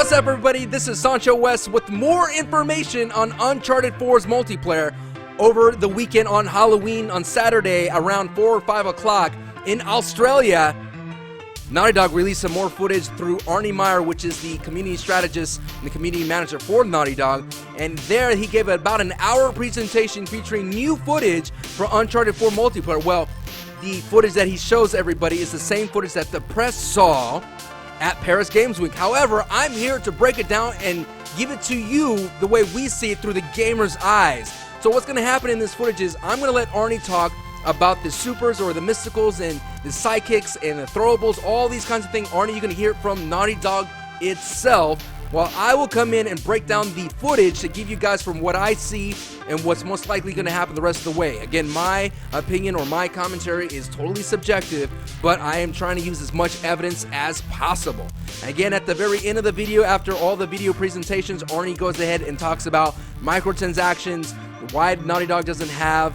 What's up, everybody? This is Sancho West with more information on Uncharted 4's multiplayer. Over the weekend on Halloween on Saturday around 4 or 5 o'clock in Australia, Naughty Dog released some more footage through ARNE MEYER, which is the community strategist and the community manager for Naughty Dog. And there he gave about an hour presentation featuring new footage for Uncharted 4 multiplayer. Well, the footage that he shows everybody is the same footage that the press saw at Paris Games Week. However, I'm here to break it down and give it to you the way we see it through the gamer's eyes. So what's going to happen in this footage is I'm going to let Arnie talk about the supers or the mysticals and the sidekicks and the throwables, all these kinds of things. Arnie, you're going to hear it from Naughty Dog itself, while I will come in and break down the footage to give you guys from what I see and what's most likely going to happen the rest of the way. Again, my opinion or my commentary is totally subjective, but I am trying to use as much evidence as possible. Again, at the very end of the video, after all the video presentations, Arnie goes ahead and talks about microtransactions, why Naughty Dog doesn't have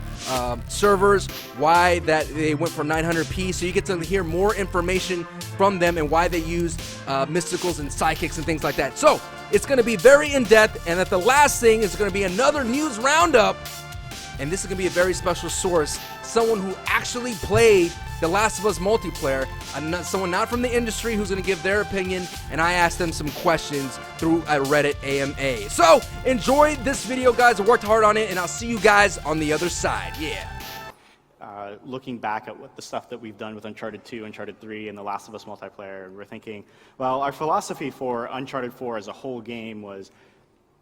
servers, why that they went for 900p, so you get to hear more information from them and why they use mysticals and sidekicks and things like that. So it's going to be very in-depth, and at the last thing is going to be another news roundup, and this is going to be a very special source, someone who actually played The Last of Us multiplayer, someone not from the industry who's going to give their opinion, and I asked them some questions through a Reddit AMA. So enjoy this video, guys. I worked hard on it, and I'll see you guys on the other side. Yeah. Looking back at what the stuff that we've done with Uncharted 2, Uncharted 3, and The Last of Us multiplayer, and we're thinking, well, our philosophy for Uncharted 4 as a whole game was,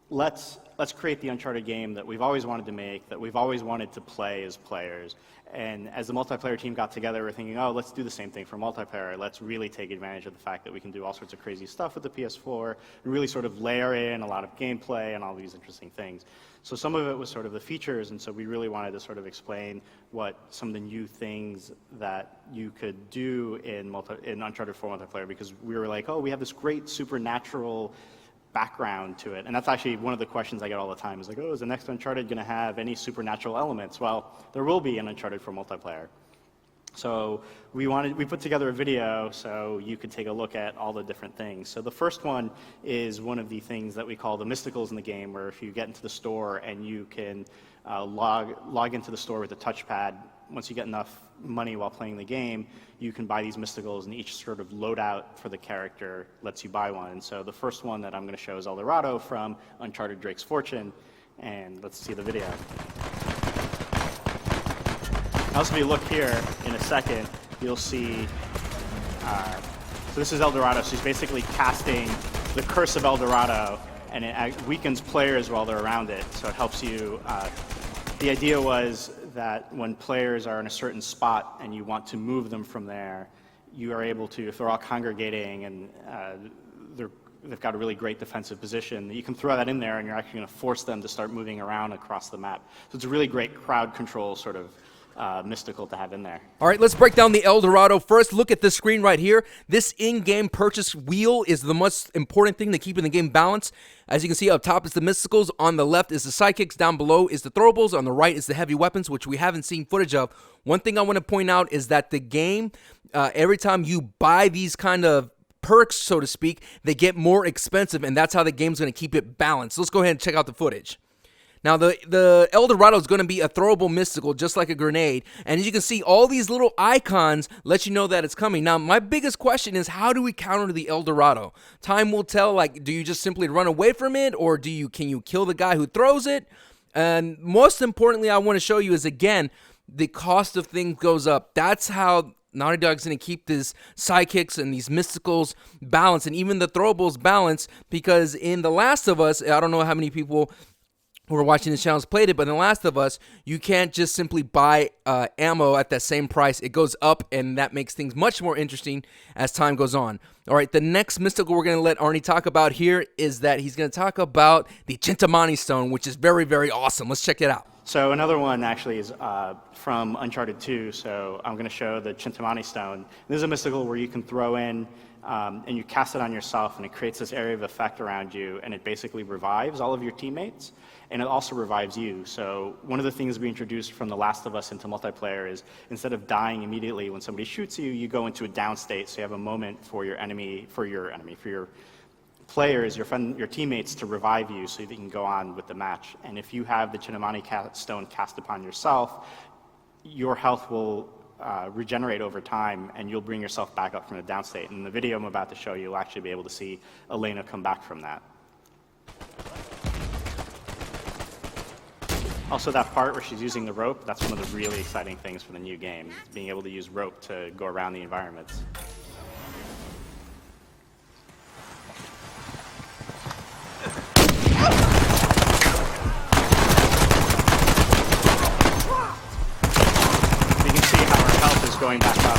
let's create the Uncharted game that we've always wanted to make, that we've always wanted to play as players. And as the multiplayer team got together, we're thinking, oh, let's do the same thing for multiplayer. Let's really take advantage of the fact that we can do all sorts of crazy stuff with the PS4 and really sort of layer in a lot of gameplay and all these interesting things. So some of it was sort of the features, and so we really wanted to sort of explain what some of the new things that you could do in Uncharted 4 multiplayer, because we were like, oh, we have this great supernatural background to it. And that's actually one of the questions I get all the time, is like, oh, is the next Uncharted going to have any supernatural elements? Well, there will be in Uncharted 4 multiplayer. So we put together a video so you could take a look at all the different things. So the first one is one of the things that we call the mysticals in the game, where if you get into the store and you can log into the store with a touchpad, once you get enough money while playing the game, you can buy these mysticals, and each sort of loadout for the character lets you buy one. And so the first one that I'm going to show is Dorado from Uncharted Drake's Fortune, and let's see the video. Also, if you look here in a second, you'll see, so this is Dorado. She's basically casting the Curse of Dorado, and it weakens players while they're around it, so it helps you. The idea was that when players are in a certain spot and you want to move them from there, you are able to, if they're all congregating and they've got a really great defensive position, you can throw that in there and you're actually going to force them to start moving around across the map. So it's a really great crowd control sort of mystical to have in there. All right, let's break down the Dorado. First, look at the screen right here. This in-game purchase wheel is the most important thing to keep the game balanced. As you can see, up top is the mysticals, on the left is the sidekicks, down below is the throwables, on the right is the heavy weapons, which we haven't seen footage of. One thing I want to point out is that the game, every time you buy these kind of perks, so to speak, they get more expensive, and that's how the game's going to keep it balanced. Let's go ahead and check out the footage. Now, the Dorado is going to be a throwable mystical, just like a grenade. And as you can see, all these little icons let you know that it's coming. Now, my biggest question is, how do we counter the Dorado? Time will tell. Like, do you just simply run away from it, or can you kill the guy who throws it? And most importantly, I want to show you is, again, the cost of things goes up. That's how Naughty Dog's going to keep these sidekicks and these mysticals balanced, and even the throwables balanced, because in The Last of Us, I don't know how many people who are watching this channel played it, but in The Last of Us, you can't just simply buy ammo at that same price. It goes up, and that makes things much more interesting as time goes on. All right, the next mystical we're going to let Arnie talk about here is that he's going to talk about the Chintamani Stone, which is very, very awesome. Let's check it out. So another one actually is from Uncharted 2, so I'm going to show the Chintamani Stone. This is a mystical where you can throw in and you cast it on yourself, and it creates this area of effect around you, and it basically revives all of your teammates, and it also revives you. So one of the things we introduced from The Last of Us into multiplayer is, instead of dying immediately when somebody shoots you, you go into a down state, so you have a moment for your players, your teammates, to revive you so that you can go on with the match. And if you have the Chintamani Stone cast upon yourself, your health will regenerate over time, and you'll bring yourself back up from the down state. In the video I'm about to show you, you'll actually be able to see Elena come back from that. Also, that part where she's using the rope, that's one of the really exciting things for the new game, being able to use rope to go around the environments. Going back up.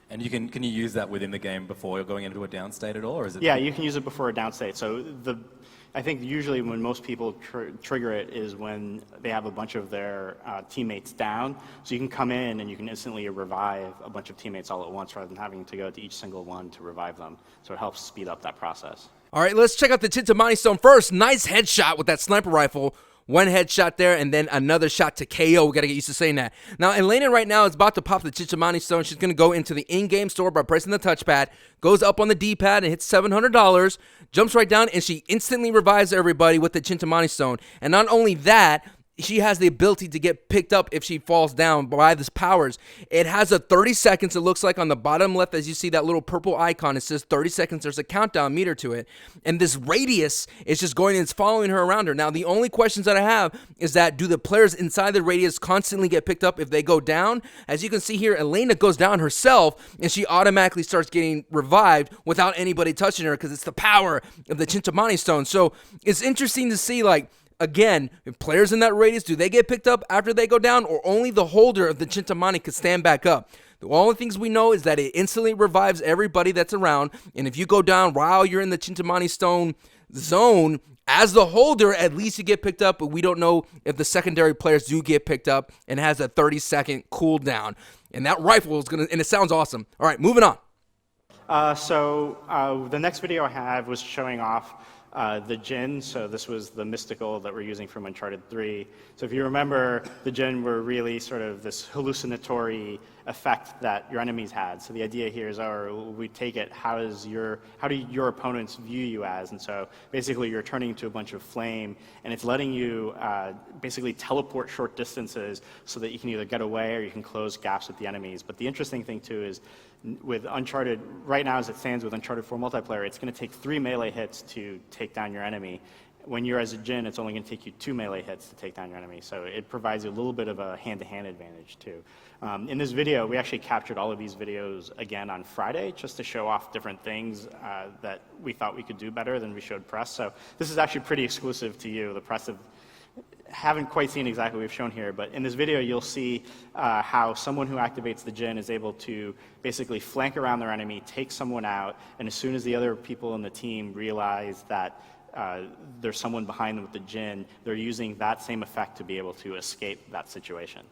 And can you use that within the game before you're going into a down state at all, or is it? Yeah, you can use it before a down state. So I think usually when most people trigger it is when they have a bunch of their teammates down. So you can come in and you can instantly revive a bunch of teammates all at once rather than having to go to each single one to revive them. So it helps speed up that process. All right, let's check out the Chintamani Stone first. Nice headshot with that sniper rifle. One headshot there, and then another shot to KO. We got to get used to saying that. Now, Elena right now is about to pop the Chintamani Stone. She's going to go into the in-game store by pressing the touchpad, goes up on the D-pad and hits $700, jumps right down, and she instantly revives everybody with the Chintamani Stone. And not only that, she has the ability to get picked up if she falls down by this powers. It has a 30 seconds, it looks like on the bottom left, as you see that little purple icon, it says 30 seconds. There's a countdown meter to it. And this radius is just going and it's following her around her. Now, the only questions that I have is that do the players inside the radius constantly get picked up if they go down? As you can see here, Elena goes down herself and she automatically starts getting revived without anybody touching her because it's the power of the Chintamani Stone. So it's interesting to see, like, again, if players in that radius, do they get picked up after they go down, or only the holder of the Chintamani could stand back up? The only things we know is that it instantly revives everybody that's around, and if you go down while you're in the Chintamani Stone zone, as the holder, at least you get picked up, but we don't know if the secondary players do get picked up, and has a 30-second cooldown. And that rifle is going to, and it sounds awesome. All right, moving on. The next video I have was showing off the Djinn. So this was the mystical that we're using from Uncharted 3. So if you remember, the Djinn were really sort of this hallucinatory effect that your enemies had. So the idea here is, we take it, how do your opponents view you as? And so basically you're turning into a bunch of flame, and it's letting you basically teleport short distances so that you can either get away or you can close gaps with the enemies. But the interesting thing too is, with Uncharted, right now as it stands with Uncharted 4 multiplayer, it's going to take 3 melee hits to take down your enemy. When you're as a Djinn, it's only going to take you 2 melee hits to take down your enemy. So it provides you a little bit of a hand-to-hand advantage too. In this video, we actually captured all of these videos again on Friday just to show off different things that we thought we could do better than we showed press. So this is actually pretty exclusive to you. The press haven't quite seen exactly what we've shown here, but in this video you'll see how someone who activates the Djinn is able to basically flank around their enemy, take someone out, and as soon as the other people in the team realize that there's someone behind them with the Djinn, they're using that same effect to be able to escape that situation.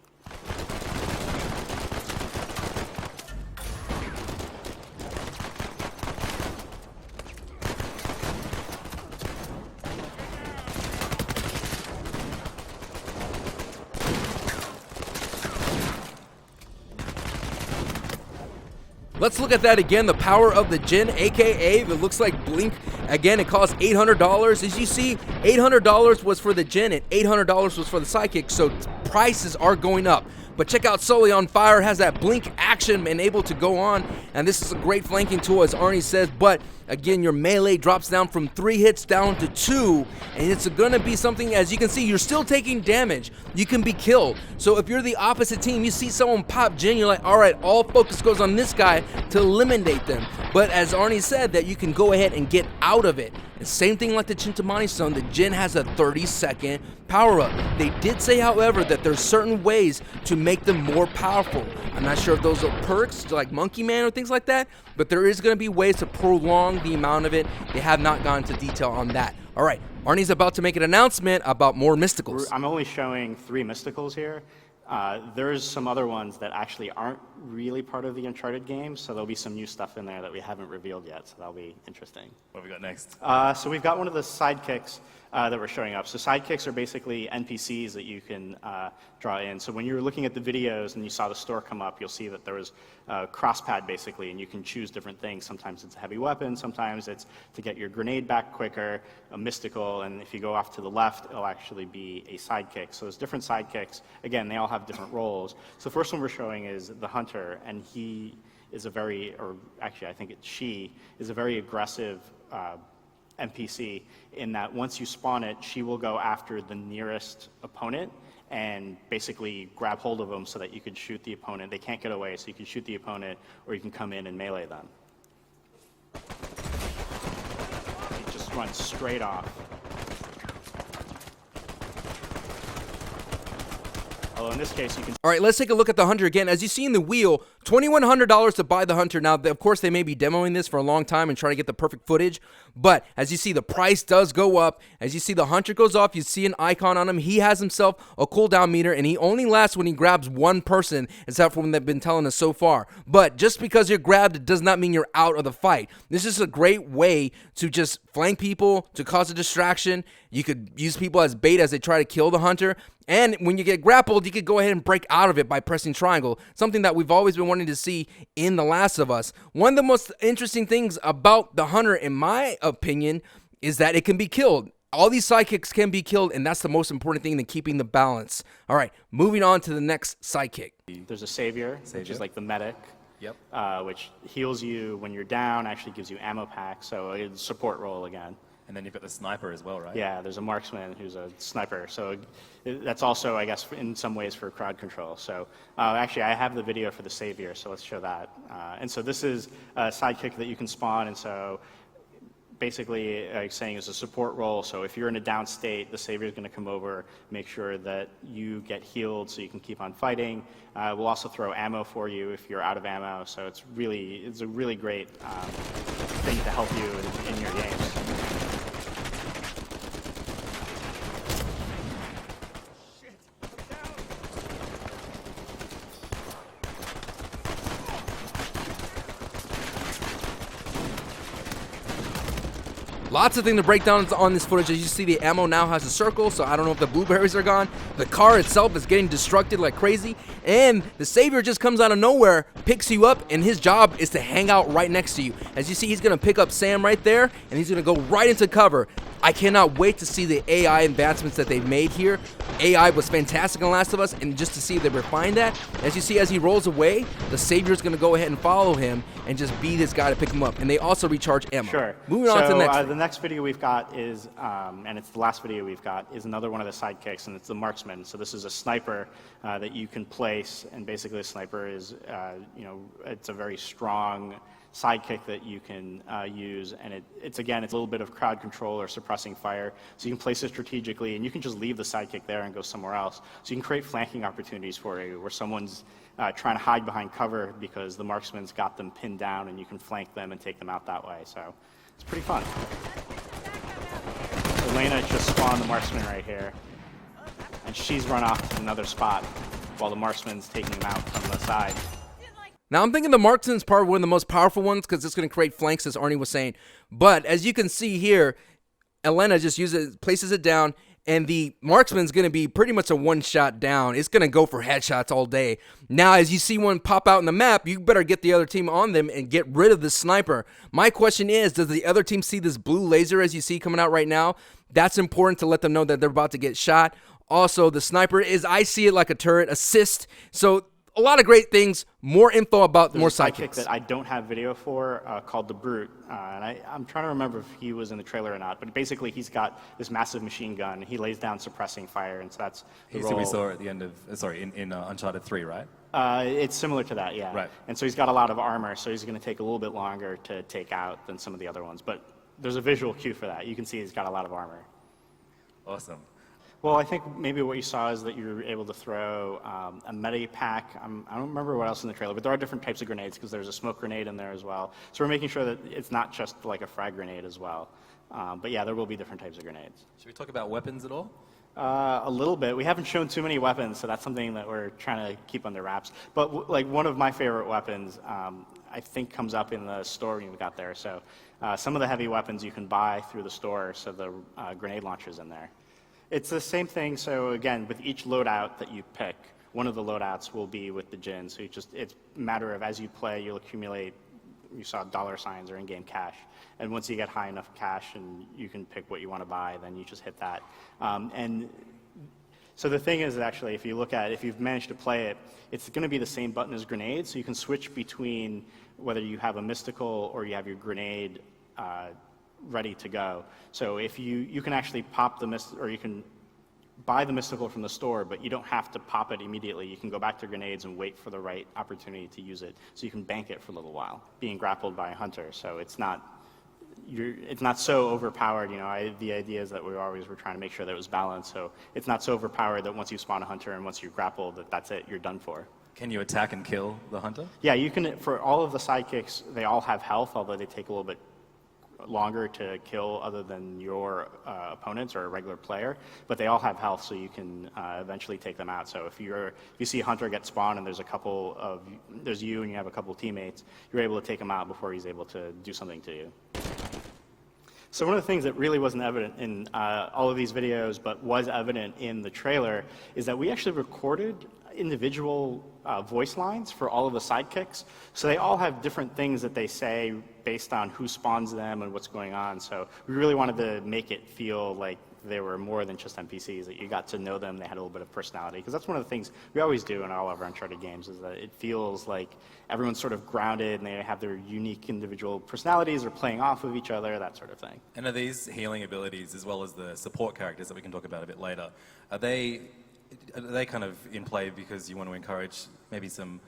Let's look at that again, the power of the Djinn, aka it looks like Blink. Again, it costs $800. As you see, $800 was for the Djinn and $800 was for the Sidekicks, so prices are going up. But check out Sully on Fire, has that blink action and able to go on, and this is a great flanking tool, as Arnie says, but again, your melee drops down from 3 hits down to 2, and it's going to be something, as you can see, you're still taking damage. You can be killed. So if you're the opposite team, you see someone pop Djinn, you're like, all right, all focus goes on this guy to eliminate them. But as Arnie said, that you can go ahead and get out of it. And same thing like the Chintamani Stone, the Djinn has a 30-second power-up. They did say, however, that there's certain ways to make them more powerful. I'm not sure if those are perks, like Monkey Man or things like that, but there is going to be ways to prolong the amount of it. They have not gone into detail on that. All right, Arnie's about to make an announcement about more mysticals. I'm only showing 3 mysticals here. There's some other ones that actually aren't really part of the Uncharted game, so there'll be some new stuff in there that we haven't revealed yet, so that'll be interesting. What have we got next? So we've got one of the Sidekicks. that were showing up. So sidekicks are basically NPCs that you can draw in. So when you're looking at the videos and you saw the store come up, you'll see that there was a crosspad basically, and you can choose different things. Sometimes it's a heavy weapon, sometimes it's to get your grenade back quicker, a mystical, and if you go off to the left, it'll actually be a sidekick. So there's different sidekicks. Again, they all have different roles. So the first one we're showing is the hunter, and he is a very, or actually I think it's she, is a very aggressive NPC in that once you spawn it, she will go after the nearest opponent and basically grab hold of them so that you can shoot the opponent. They can't get away, so you can shoot the opponent or you can come in and melee them. It just runs straight off. Although in this case, you can... All right, let's take a look at the hunter again. As you see in the wheel, $2,100 to buy the hunter. Now, of course, they may be demoing this for a long time and trying to get the perfect footage, but as you see, the price does go up. As you see, the hunter goes off, you see an icon on him. He has himself a cooldown meter, and he only lasts when he grabs one person, except for when they've been telling us so far. But just because you're grabbed, it does not mean you're out of the fight. This is a great way to just flank people, to cause a distraction. You could use people as bait as they try to kill the hunter. And when you get grappled, you could go ahead and break out of it by pressing triangle, something that we've always been wanting to see in The Last of Us. One of the most interesting things about the hunter, in my opinion, is that it can be killed. All these sidekicks can be killed, and that's the most important thing in keeping the balance. All right, moving on to the next sidekick. There's a Saviour, which is like the medic, which heals you when you're down, actually gives you ammo packs, so it's a support role again. And then you've got the sniper as well, right? Yeah, there's a Marksman who's a sniper. So that's also, I guess, in some ways for crowd control. So actually, I have the video for the Saviour, so let's show that. And so this is a sidekick that you can spawn. And so basically, like saying, is a support role. So if you're in a down state, the Saviour is going to come over, make sure that you get healed so you can keep on fighting. We'll also throw ammo for you if you're out of ammo. So it's a really great thing to help you in your games. Lots of things to break down on this footage. As you see, the ammo now has a circle, so I don't know if the blueberries are gone. The car itself is getting destructed like crazy, and the Saviour just comes out of nowhere, picks you up, and his job is to hang out right next to you. As you see, he's going to pick up Sam right there, and he's going to go right into cover. I cannot wait to see the AI advancements that they've made here. AI was fantastic in The Last of Us, and just to see they refined that. As you see, as he rolls away, the Saviour's going to go ahead and follow him and just be this guy to pick him up. And they also recharge ammo. Sure. Moving on to the next the next video we've got is, and it's the last video we've got, is another one of the sidekicks, and it's the Marksman. So this is a sniper that you can place, and basically a sniper is, it's a very strong sidekick that you can use, and it's a little bit of crowd control or suppressing fire. So you can place it strategically, and you can just leave the sidekick there and go somewhere else. So you can create flanking opportunities for you, where someone's trying to hide behind cover because the Marksman's got them pinned down, and you can flank them and take them out that way. So it's pretty fun. Elena just spawned the Marksman right here, and she's run off to another spot while the Marksman's taking him out from the side. Now, I'm thinking the Marksman's probably one of the most powerful ones because it's going to create flanks, as Arnie was saying. But as you can see here, Elena just places it down, and the Marksman's going to be pretty much a one-shot down. It's going to go for headshots all day. Now, as you see one pop out in the map, you better get the other team on them and get rid of the sniper. My question is, does the other team see this blue laser as you see coming out right now? That's important to let them know that they're about to get shot. Also, the sniper I see it like a turret assist. So a lot of great things, more info about more sidekicks. That I don't have video for called The Brute, and I'm trying to remember if he was in the trailer or not, but basically he's got this massive machine gun, he lays down suppressing fire, and so that's the role. We saw at the end of, in Uncharted 3, right? It's similar to that, yeah. Right. And so he's got a lot of armor, so he's going to take a little bit longer to take out than some of the other ones, but there's a visual cue for that. You can see he's got a lot of armor. Awesome. Well, I think maybe what you saw is that you were able to throw a medi pack. I don't remember what else in the trailer, but there are different types of grenades because there's a smoke grenade in there as well. So we're making sure that it's not just like a frag grenade as well. But yeah, there will be different types of grenades. Should we talk about weapons at all? A little bit. We haven't shown too many weapons, so that's something that we're trying to keep under wraps. But like one of my favorite weapons, I think comes up in the store when we got there. So some of the heavy weapons you can buy through the store, so the grenade launcher's in there. It's the same thing. So again, with each loadout that you pick, one of the loadouts will be with the Djinn. So it's a matter of as you play, you'll accumulate. You saw dollar signs or in-game cash. And once you get high enough cash and you can pick what you want to buy, then you just hit that. And so the thing is actually, if you've managed to play it, it's going to be the same button as grenades, so you can switch between whether you have a mystical or you have your grenade ready to go. So if you can actually pop the mystical, or you can buy the mystical from the store, but you don't have to pop it immediately. You can go back to grenades and wait for the right opportunity to use it. So you can bank it for a little while, being grappled by a hunter. So it's not so overpowered. The idea is that we always were trying to make sure that it was balanced. So it's not so overpowered that once you spawn a hunter and once you're grappled, that's it, you're done for. Can you attack and kill the hunter? Yeah, you can. For all of the sidekicks, they all have health, although they take a little bit longer to kill other than your opponents or a regular player, but they all have health, so you can eventually take them out. So if you see a hunter get spawned and there's you and you have a couple of teammates, you're able to take him out before he's able to do something to you. So one of the things that really wasn't evident in all of these videos, but was evident in the trailer, is that we actually recorded individual voice lines for all of the sidekicks. So they all have different things that they say based on who spawns them and what's going on. So we really wanted to make it feel like they were more than just NPCs, that you got to know them, they had a little bit of personality. Because that's one of the things we always do in all of our Uncharted games, is that it feels like everyone's sort of grounded and they have their unique individual personalities, or playing off of each other, that sort of thing. And are these healing abilities, as well as the support characters that we can talk about a bit later, are they kind of in play because you want to encourage maybe some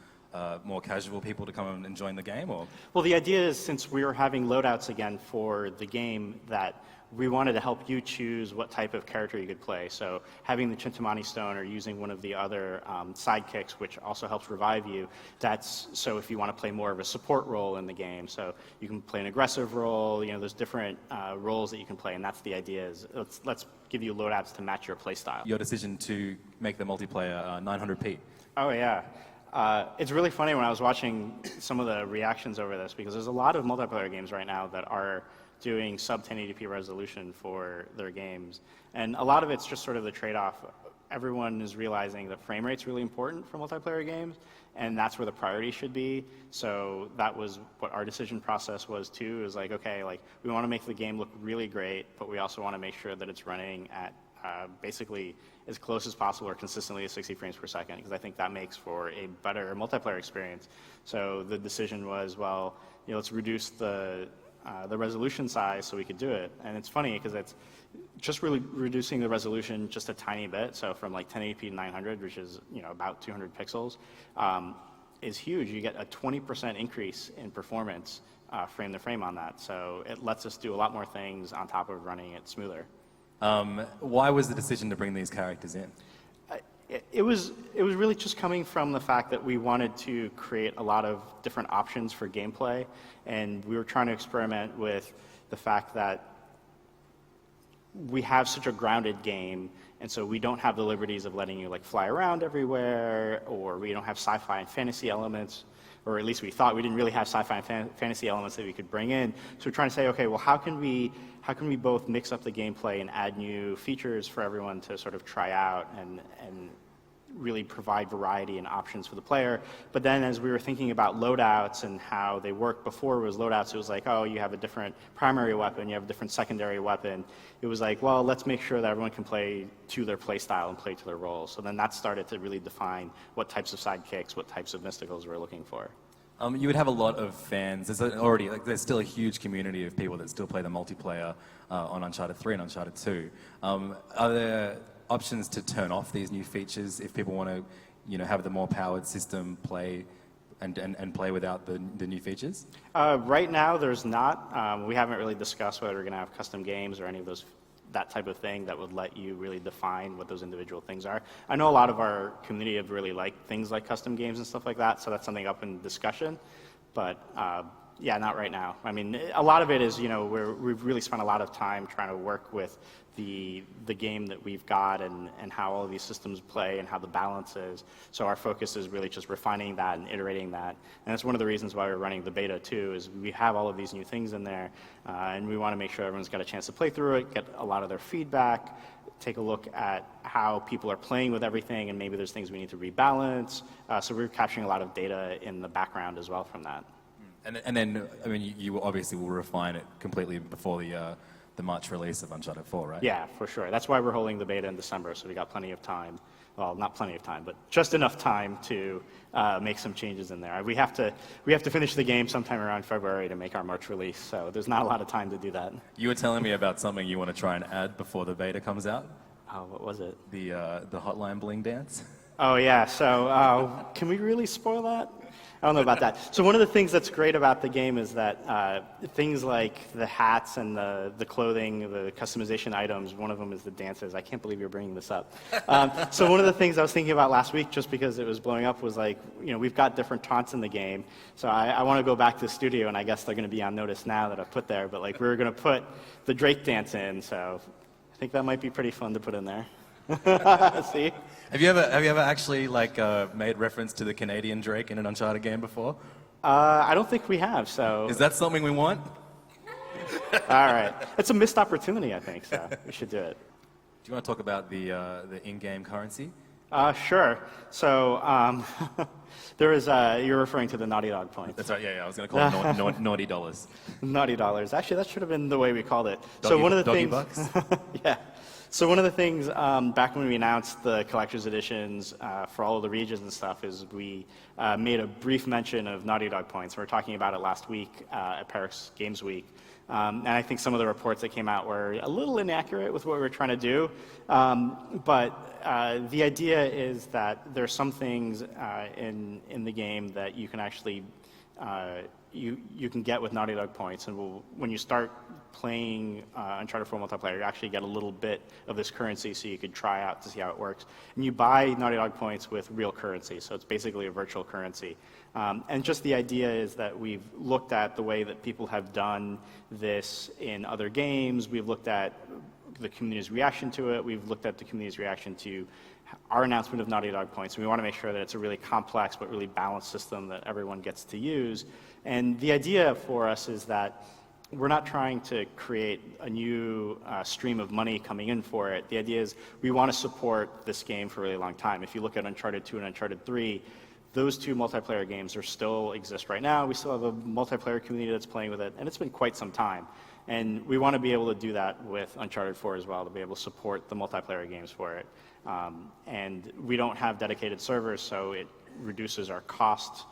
more casual people to come and join the game? Or? Well, the idea is, since we were having loadouts again for the game, that we wanted to help you choose what type of character you could play. So having the Chintamani Stone or using one of the other sidekicks, which also helps revive you, that's so if you want to play more of a support role in the game. So you can play an aggressive role, there's different roles that you can play, and that's the idea, is let's give you loadouts to match your play style. Your decision to make the multiplayer 900p. Oh, yeah. It's really funny when I was watching some of the reactions over this, because there's a lot of multiplayer games right now that are doing sub 1080p resolution for their games. And a lot of it's just sort of the trade-off. Everyone is realizing that frame rate's really important for multiplayer games, and that's where the priority should be. So that was what our decision process was too, is like, okay, like we want to make the game look really great, but we also want to make sure that it's running at basically as close as possible or consistently at 60 frames per second, because I think that makes for a better multiplayer experience. So the decision was, well, let's reduce the resolution size so we could do it. And it's funny because it's just really reducing the resolution just a tiny bit. So from like 1080p to 900, which is about 200 pixels, is huge. You get a 20% increase in performance frame to frame on that. So it lets us do a lot more things on top of running it smoother. Why was the decision to bring these characters in? It was really just coming from the fact that we wanted to create a lot of different options for gameplay, and we were trying to experiment with the fact that we have such a grounded game, and so we don't have the liberties of letting you like fly around everywhere, or we don't have sci-fi and fantasy elements, or at least we thought we didn't really have sci-fi and fantasy elements that we could bring in. So we're trying to say, okay, well, how can we both mix up the gameplay and add new features for everyone to sort of try out and really provide variety and options for the player. But then as we were thinking about loadouts and how they worked before it was loadouts, it was like, oh, you have a different primary weapon, you have a different secondary weapon. It was like, well, let's make sure that everyone can play to their play style and play to their role. So then that started to really define what types of sidekicks, what types of mysticals we're looking for. You would have a lot of fans. There's still a huge community of people that still play the multiplayer on Uncharted 3 and Uncharted 2. Are there options to turn off these new features if people want to, have the more powered system play and play without the new features? Right now, there's not. We haven't really discussed whether we're going to have custom games or any of that type of thing that would let you really define what those individual things are. I know a lot of our community have really liked things like custom games and stuff like that, so that's something up in discussion. But Yeah, not right now. I mean, a lot of it is, we've really spent a lot of time trying to work with the game that we've got and how all of these systems play and how the balance is. So our focus is really just refining that and iterating that. And that's one of the reasons why we're running the beta too, is we have all of these new things in there, and we want to make sure everyone's got a chance to play through it, get a lot of their feedback, take a look at how people are playing with everything, and maybe there's things we need to rebalance. So we're capturing a lot of data in the background as well from that. And then, I mean, you obviously will refine it completely before the March release of Uncharted 4, right? Yeah, for sure. That's why we're holding the beta in December, so we got plenty of time. Well, not plenty of time, but just enough time to make some changes in there. We have to finish the game sometime around February to make our March release, so there's not a lot of time to do that. You were telling me about something you want to try and add before the beta comes out? Oh, what was it? The hotline bling dance? Oh, yeah. So can we really spoil that? I don't know about that. So one of the things that's great about the game is that things like the hats and the clothing, the customization items, one of them is the dances. I can't believe you're bringing this up. So one of the things I was thinking about last week, just because it was blowing up, was like, we've got different taunts in the game. So I want to go back to the studio, and I guess they're going to be on notice now that I've put there. But like, we're going to put the Drake dance in, so I think that might be pretty fun to put in there. See? Have you ever actually made reference to the Canadian Drake in an Uncharted game before? I don't think we have. So is that something we want? All right, it's a missed opportunity, I think. So we should do it. Do you want to talk about the in-game currency? Sure. So there is. You're referring to the Naughty Dog points. That's right. Yeah. I was going to call it naughty dollars. Naughty dollars. Actually, that should have been the way we called it. Doggy, so one of the doggy things. bucks? Yeah. So one of the things back when we announced the collector's editions for all of the regions and stuff is we made a brief mention of Naughty Dog points. We were talking about it last week at Paris Games Week. And I think some of the reports that came out were a little inaccurate with what we were trying to do. But the idea is that there's some things in the game that you can actually you can get with Naughty Dog points, and when you start playing Uncharted 4 multiplayer, you actually get a little bit of this currency so you could try out to see how it works. And you buy Naughty Dog points with real currency, so it's basically a virtual currency. And just the idea is that we've looked at the way that people have done this in other games. We've looked at the community's reaction to it. We've looked at the community's reaction to our announcement of Naughty Dog points. We want to make sure that it's a really complex but really balanced system that everyone gets to use. And the idea for us is that we're not trying to create a new stream of money coming in for it. The idea is we want to support this game for a really long time. If you look at Uncharted 2 and Uncharted 3, those two multiplayer games still exist right now. We still have a multiplayer community that's playing with it, and it's been quite some time. And we want to be able to do that with Uncharted 4 as well, to be able to support the multiplayer games for it. And we don't have dedicated servers, so it reduces our cost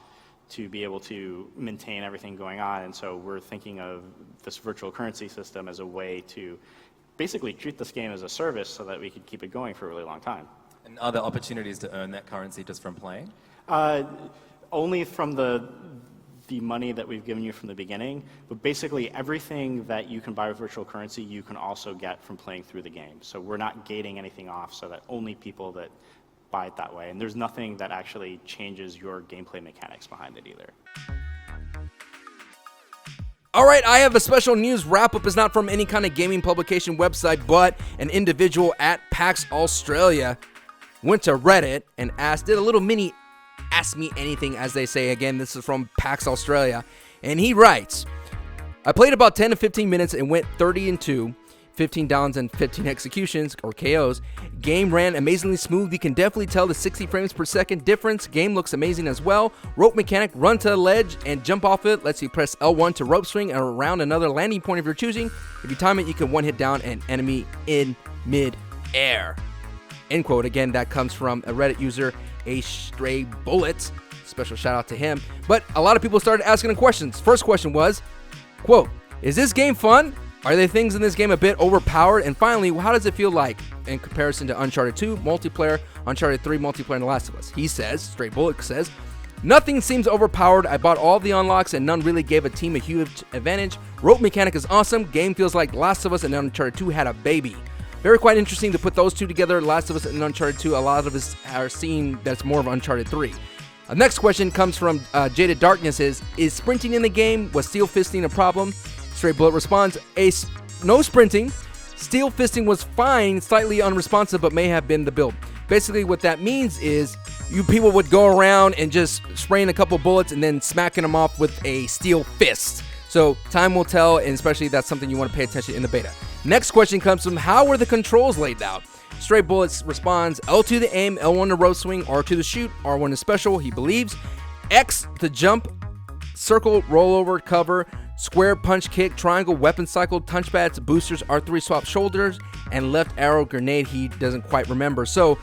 to be able to maintain everything going on. And so we're thinking of this virtual currency system as a way to basically treat this game as a service so that we could keep it going for a really long time. And are there opportunities to earn that currency just from playing? Only from the money that we've given you from the beginning, but basically everything that you can buy with virtual currency, you can also get from playing through the game. So we're not gating anything off so that only people that buy it that way. And there's nothing that actually changes your gameplay mechanics behind it either. All right, I have a special news wrap-up. It's not from any kind of gaming publication website, but an individual at PAX Australia went to Reddit and did a little mini Ask Me Anything, as they say. Again, this is from PAX Australia. And he writes, I played about 10 to 15 minutes and went 30-2, 15 downs and 15 executions, or KOs. Game ran amazingly smooth. You can definitely tell the 60 frames per second difference. Game looks amazing as well. Rope mechanic, run to the ledge and jump off it. Lets you press L1 to rope swing and around another landing point of your choosing. If you time it, you can one-hit down an enemy in mid-air. End quote. Again, that comes from a Reddit user, A Stray Bullet. Special shout out to him. But a lot of people started asking him questions. First question was, quote, is this game fun? Are there things in this game a bit overpowered? And finally, how does it feel like in comparison to Uncharted 2 multiplayer, Uncharted 3 multiplayer, and The Last of Us? He says, Stray Bullet says, nothing seems overpowered. I bought all the unlocks and none really gave a team a huge advantage. Rope mechanic is awesome. Game feels like The Last of Us and Uncharted 2 had a baby. Very quite interesting to put those two together. Last of Us and Uncharted 2, a lot of us are seeing that's more of Uncharted 3. Next question comes from Jaded Darkness is sprinting in the game? Was steel fisting a problem? Straight Bullet responds, no sprinting. Steel fisting was fine, slightly unresponsive, but may have been the build. Basically, what that means is you people would go around and just spraying a couple bullets and then smacking them off with a steel fist. So time will tell, and especially that's something you want to pay attention in the beta. Next question comes from, how were the controls laid out? Straight Bullets responds, L2 to aim, L1 to road swing, R2 to shoot, R1 to special, he believes, X to jump, circle, rollover, cover, square, punch, kick, triangle, weapon cycle, touchpads, boosters, R3 swap shoulders, and left arrow grenade, he doesn't quite remember. So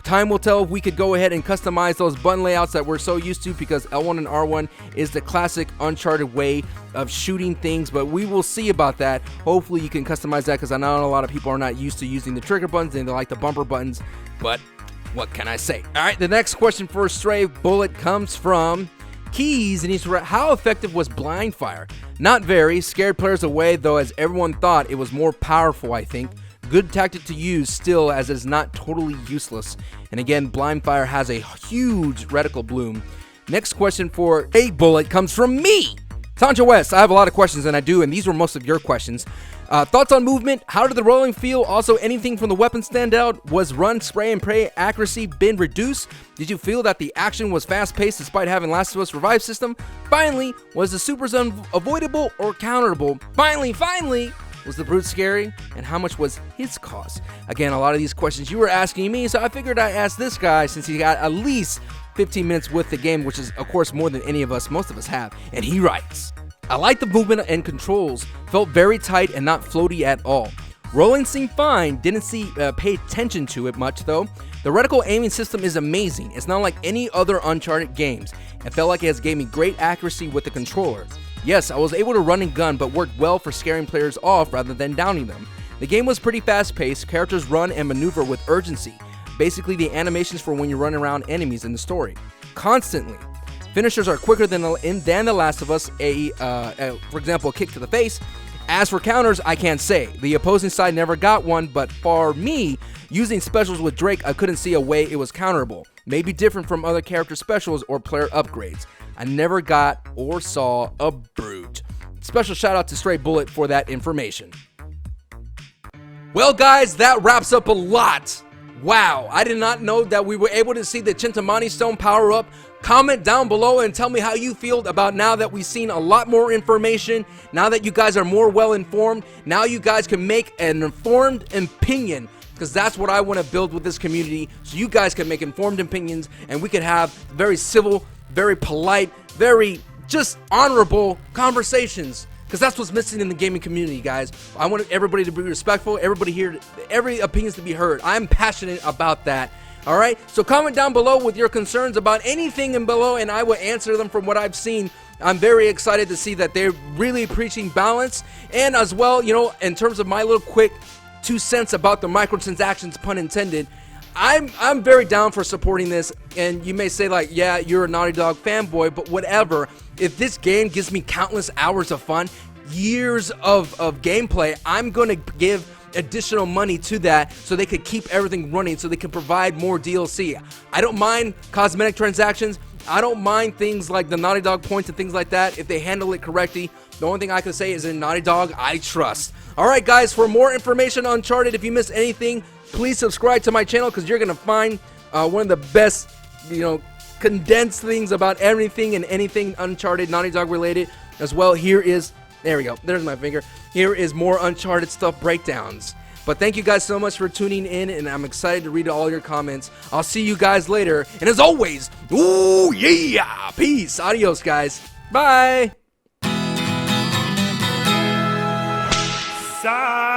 time will tell if we could go ahead and customize those button layouts that we're so used to, because L1 and R1 is the classic Uncharted way of shooting things, but we will see about that. Hopefully you can customize that, because I know a lot of people are not used to using the trigger buttons and they like the bumper buttons, but what can I say? All right, the next question for Stray Bullet comes from Keys, and he's how effective was blind fire? Not very. Scared players away, though, as everyone thought it was more powerful, I think. Good tactic to use still, as it's not totally useless. And again, blind fire has a huge reticle bloom. Next question for A Bullet comes from me, Sancho West. I have a lot of questions, and I do, and these were most of your questions. Thoughts on movement? How did the rolling feel? Also, anything from the weapon stand out? Was run, spray, and pray accuracy been reduced? Did you feel that the action was fast-paced despite having Last of Us revive system? Finally, was the supers unavoidable or counterable? Finally, was the brute scary? And how much was his cost? Again, a lot of these questions you were asking me, so I figured I'd ask this guy since he got at least 15 minutes with the game, which is, of course, more than most of us have. And he writes, I like the movement and controls, felt very tight and not floaty at all. Rolling seemed fine, didn't pay attention to it much though. The reticle aiming system is amazing. It's not like any other Uncharted games. It felt like it has gave me great accuracy with the controller. Yes, I was able to run and gun, but worked well for scaring players off rather than downing them. The game was pretty fast-paced, characters run and maneuver with urgency. Basically the animations for when you run around enemies in the story. Constantly. Finishers are quicker than The Last of Us, for example, a kick to the face. As for counters, I can't say. The opposing side never got one, but for me, using specials with Drake, I couldn't see a way it was counterable. Maybe different from other character specials or player upgrades. I never got or saw a brute. Special shout out to Stray Bullet for that information. Well guys, that wraps up a lot. Wow, I did not know that we were able to see the Chintamani Stone power up. Comment down below and tell me how you feel about now that we've seen a lot more information, now that you guys are more well informed, now you guys can make an informed opinion, because that's what I want to build with this community, so you guys can make informed opinions and we can have very civil, very polite, very just honorable conversations. Because that's what's missing in the gaming community, guys. I want everybody to be respectful, everybody here, every opinion to be heard. I'm passionate about that. All right, so comment down below with your concerns about anything in below, and I will answer them from what I've seen. I'm very excited to see that they're really preaching balance, and as well, you know, in terms of my little quick 2 cents about the microtransactions, pun intended, I'm very down for supporting this. And you may say like, yeah, you're a Naughty Dog fanboy, but whatever. If this game gives me countless hours of fun, years of gameplay, I'm gonna give additional money to that so they could keep everything running, so they can provide more DLC. I don't mind cosmetic transactions. I don't mind things like the Naughty Dog points and things like that if they handle it correctly. The only thing I can say is in Naughty Dog, I trust. Alright guys, for more information on Uncharted, if you missed anything, please subscribe to my channel, because you're going to find one of the best, you know, condensed things about everything and anything Uncharted, Naughty Dog related. As well, here is, there we go, there's my finger. Here is more Uncharted stuff breakdowns. But thank you guys so much for tuning in, and I'm excited to read all your comments. I'll see you guys later. And as always, ooh yeah, peace, adios guys, bye. Side.